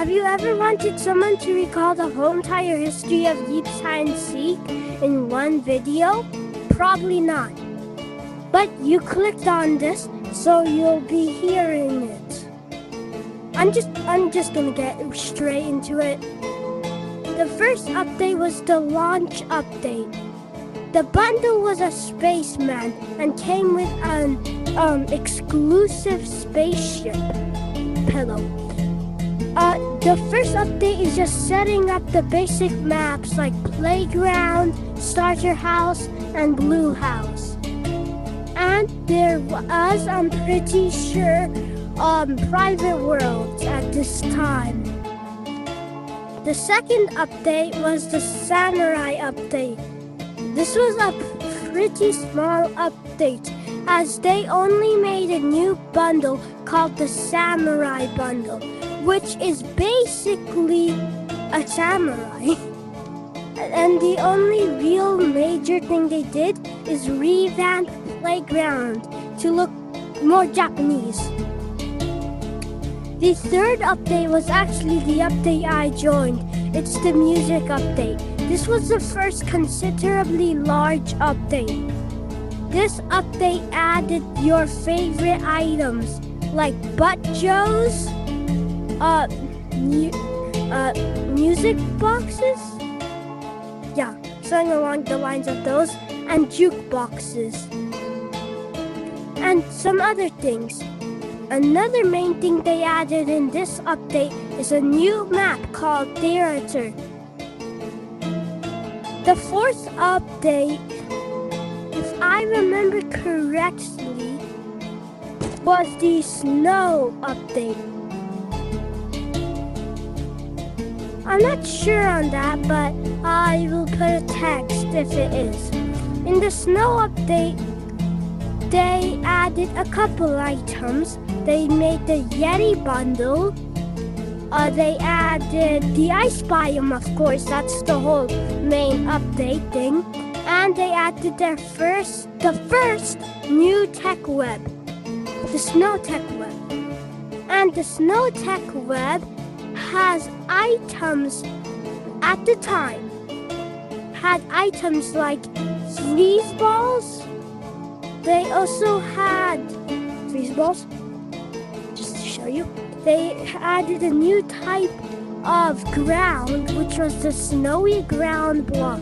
Have you ever wanted someone to recall the whole entire history of Yeeps hide and seek in one video? Probably not. But you clicked on this, so you'll be hearing it. I'm just gonna get straight into it. The first update was the launch update. The bundle was a spaceman and came with an exclusive spaceship pillow. The first update is just setting up the basic maps like Playground, Starter House, and Blue House. And there was, I'm pretty sure, private worlds at this time. The second update was the Samurai update. This was a pretty small update as they only made a new bundle called the Samurai Bundle, which is basically a samurai. And the only real major thing they did is revamp Playground to look more Japanese. The third update was actually the update I joined. It's the music update. This was the first considerably large update. This update added your favorite items like butt joes, music boxes, yeah, something along the lines of those, and jukeboxes, and some other things. Another main thing they added in this update is a new map called Theater. The fourth update, if I remember correctly, was the snow update. I'm not sure on that, but I will put a text if it is. In the snow update, they added a couple items. They made the Yeti bundle. They added the ice biome, of course. That's the whole main update thing. And they added the first new tech web, the snow tech web. And the snow tech web has items at the time. Had items like freeze balls. They also had freeze balls. Just to show you. They added a new type of ground, which was the snowy ground block.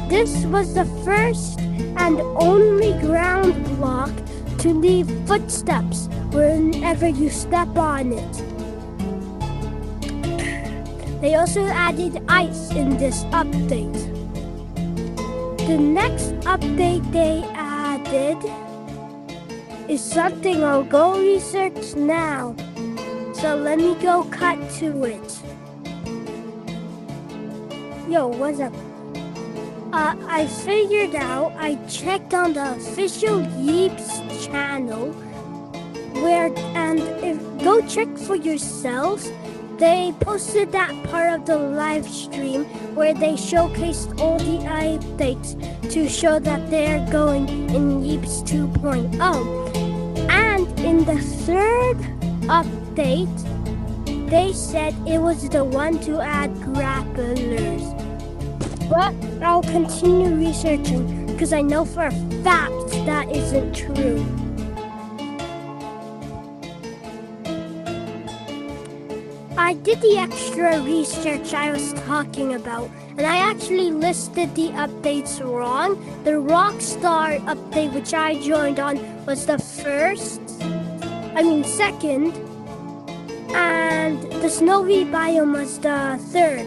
This was the first and only ground block to leave footsteps whenever you step on it. They also added ice in this update. The next update they added is something I'll go research now. So let me go cut to it. Yo, what's up? I figured out, I checked on the official Yeeps channel go check for yourselves. They posted that part of the live stream where they showcased all the updates to show that they're going in Yeeps 2.0. And in the third update, they said it was the one to add grapplers. But I'll continue researching because I know for a fact that isn't true. I did the extra research I was talking about, and I actually listed the updates wrong. The Rockstar update, which I joined on, was the second, and the snowy biome was the third.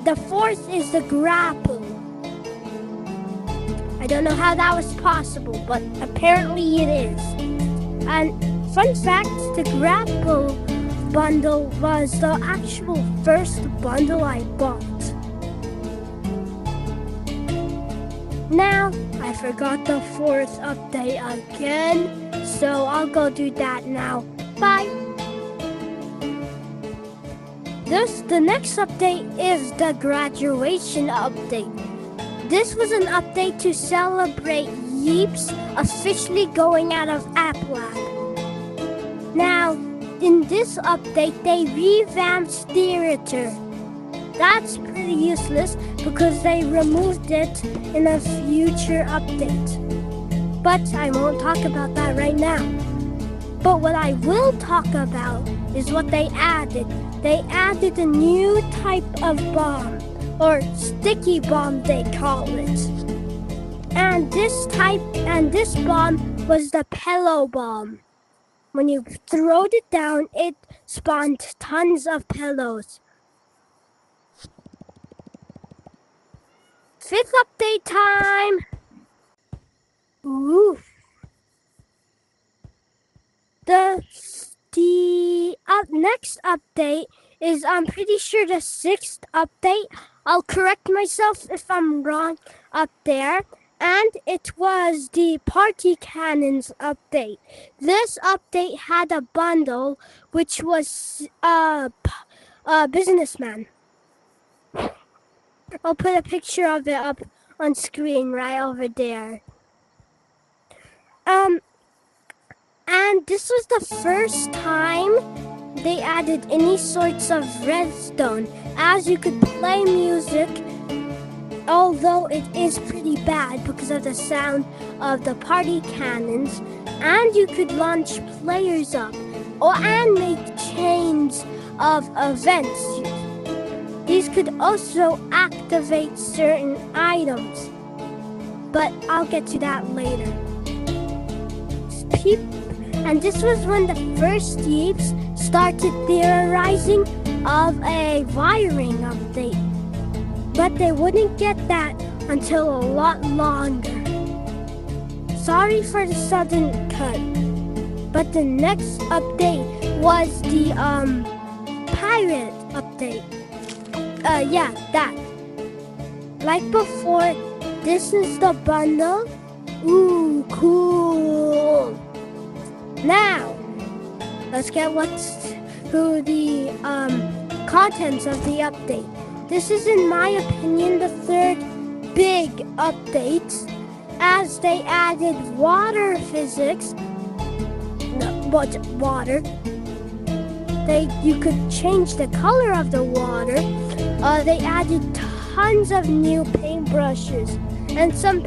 The fourth is the grapple. I don't know how that was possible, but apparently it is. And fun fact, the grapple bundle was the actual first bundle I bought. Now, I forgot the fourth update again, so I'll go do that now. Bye! The next update is the graduation update. This was an update to celebrate Yeeps officially going out of App Lab. Now, in this update, they revamped theater. That's pretty useless because they removed it in a future update. But I won't talk about that right now. But what I will talk about is what they added. They added a new type of bomb, or sticky bomb they call it. And this bomb was the pillow bomb. When you throwed it down, it spawned tons of pillows. 5th update time! Ooh. The next update is, I'm pretty sure, the 6th update. I'll correct myself if I'm wrong up there. And it was the party cannons update. This update had a bundle which was a businessman. I'll put a picture of it up on screen right over there. And this was the first time they added any sorts of redstone, as you could play music, although it is pretty bad because of the sound of the party cannons, and you could launch players up and make chains of events. These could also activate certain items, but I'll get to that later. And this was when the first Yeeps started theorizing of a wiring update. But they wouldn't get that until a lot longer. Sorry for the sudden cut. But the next update was the pirate update. Yeah, that. Like before, this is the bundle. Ooh, cool. Now, let's get to the contents of the update. This is, in my opinion, the 3rd big update, as they added water physics. No, but water. You could change the color of the water. They added tons of new paintbrushes, and some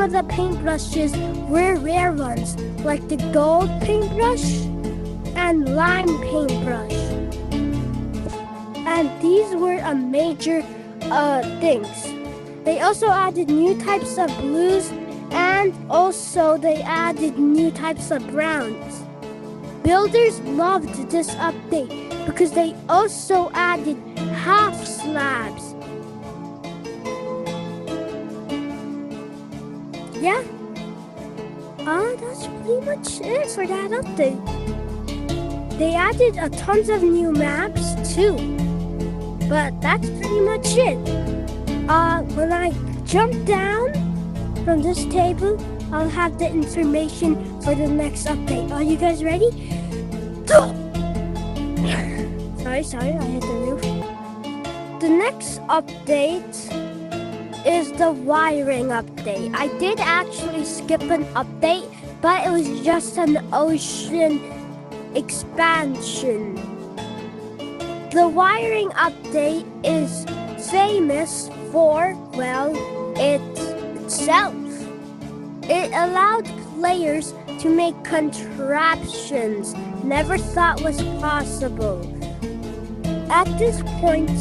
of the paintbrushes were rare ones, like the gold paintbrush and lime paintbrush. And these were a major things. They also added new types of blues, and also they added new types of browns. Builders loved this update because they also added half slabs. Yeah, that's pretty much it for that update. They added a tons of new maps too, but that's pretty much it. When I jump down from this table, I'll have the information for the next update. Are you guys ready? Sorry, I hit the roof. The next update is the wiring update. I did actually skip an update, but it was just an ocean expansion. The wiring update is famous for, well, itself. It allowed players to make contraptions never thought was possible. At this point,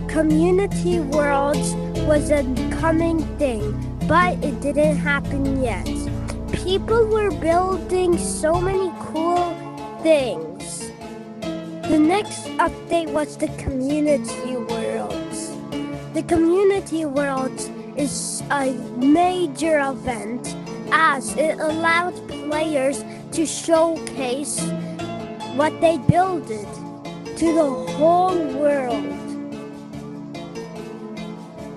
community worlds was a coming thing, but it didn't happen yet. People were building so many cool things. The next update was the community worlds. The community worlds is a major event, as it allowed players to showcase what they builded to the whole world.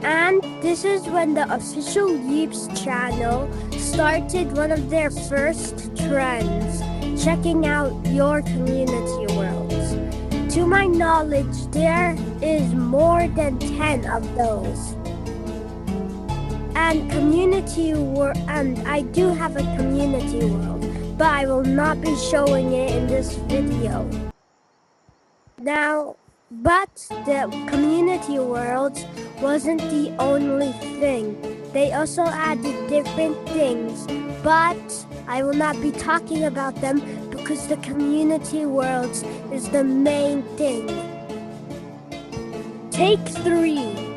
And this is when the official Yeeps channel started one of their first trends, checking out your community worlds. To my knowledge, there is more than 10 of those. And I do have a community world. but I will not be showing it in this video. Now, but the community worlds wasn't the only thing. They also added different things, but I will not be talking about them because the community worlds is the main thing. Take 3.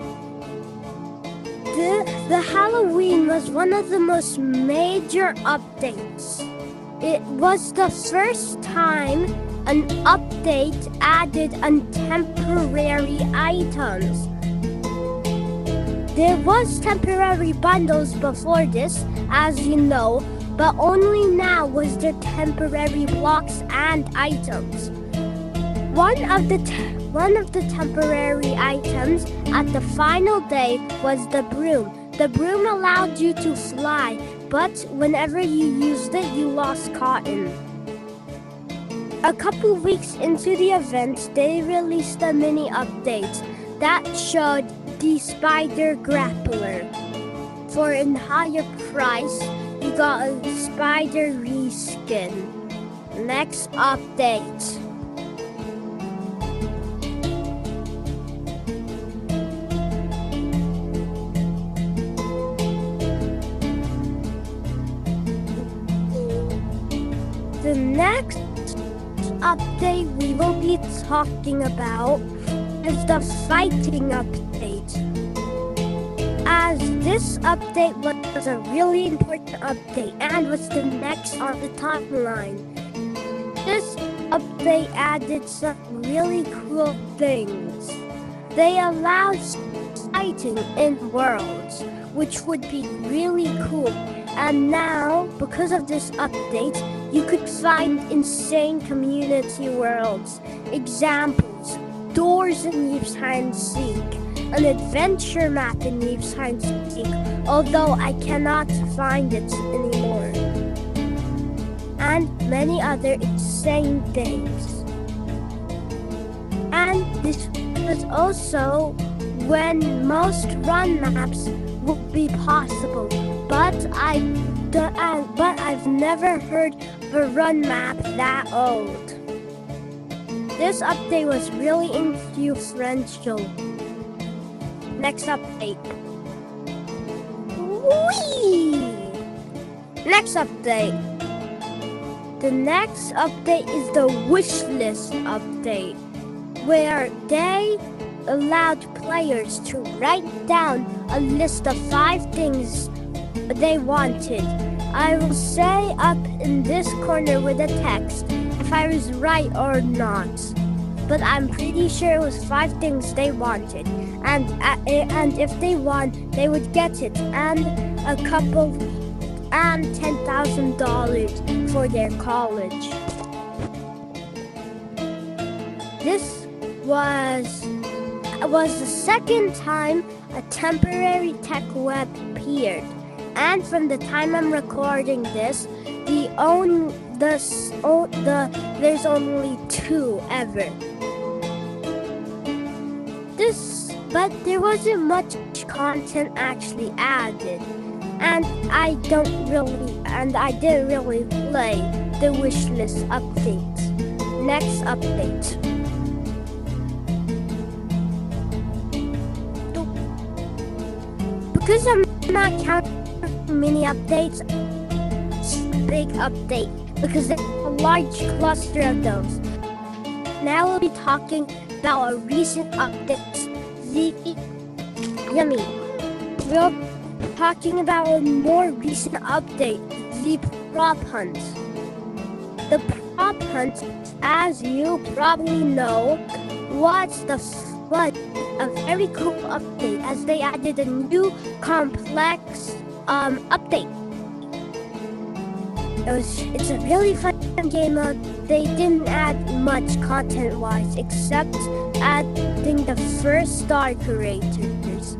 The Halloween was one of the most major updates. It was the first time an update added temporary items. There was temporary bundles before this, as you know, but only now was there temporary blocks and items. One of the temporary items at the final day was the broom. The broom allowed you to fly, but whenever you used it, you lost cotton. A couple weeks into the event, they released a mini update that showed the spider grappler. For a higher price, you got a spider reskin. Next update. The next update we will be talking about is the fighting update. As this update was a really important update and was the next on the timeline. This update added some really cool things. They allowed fighting in worlds, which would be really cool. And now, because of this update, you could find insane community worlds. Examples: doors in Yeeps hide and seek, an adventure map in Yeeps hide and seek, although I cannot find it anymore, and many other insane things. And this was also when most run maps would be possible, but I've never heard of a run map that old. This update was really influential. Next update. Whee! Next update. The next update is the wishlist update, where they allowed players to write down a list of 5 things they wanted. I will say up in this corner with a text if I was right or not, but I'm pretty sure it was 5 things they wanted, and if they won, they would get it, and $10,000 for their college. This was the second time a temporary tech web appeared, and from the time I'm recording this, there's only 2 ever. But there wasn't much content actually added, and I didn't really play the wishlist update. Next update. Because I'm not counting mini updates, it's a big update because there's a large cluster of those. Now we'll be talking about a recent update. We're talking about a more recent update, the prop hunt. The prop hunt, as you probably know, was a very cool update as they added a new complex update. It's a really fun game mode. They didn't add much content-wise except adding the first star creators.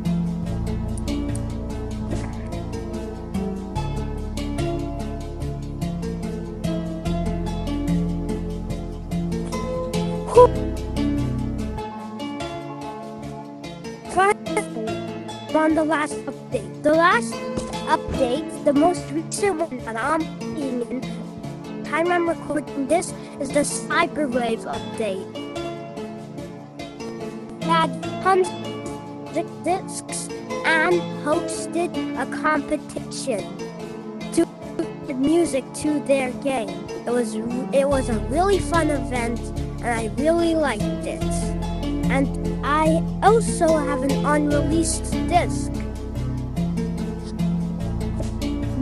On the last update. The last update, the most recent one that I'm seeing in, time I'm recording this is the Cyberwave update. Had tons of discs and hosted a competition to add music to their game. It was a really fun event, and I really liked it. And I also have an unreleased disc.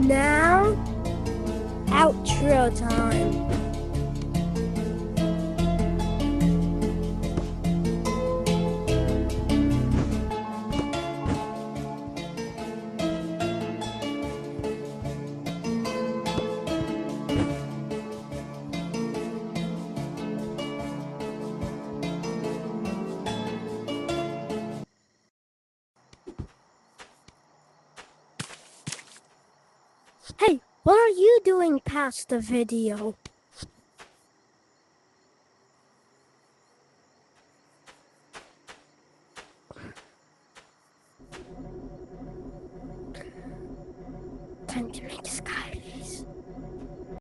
Now, outro time. Hey, what are you doing past the video? Time to make a sky.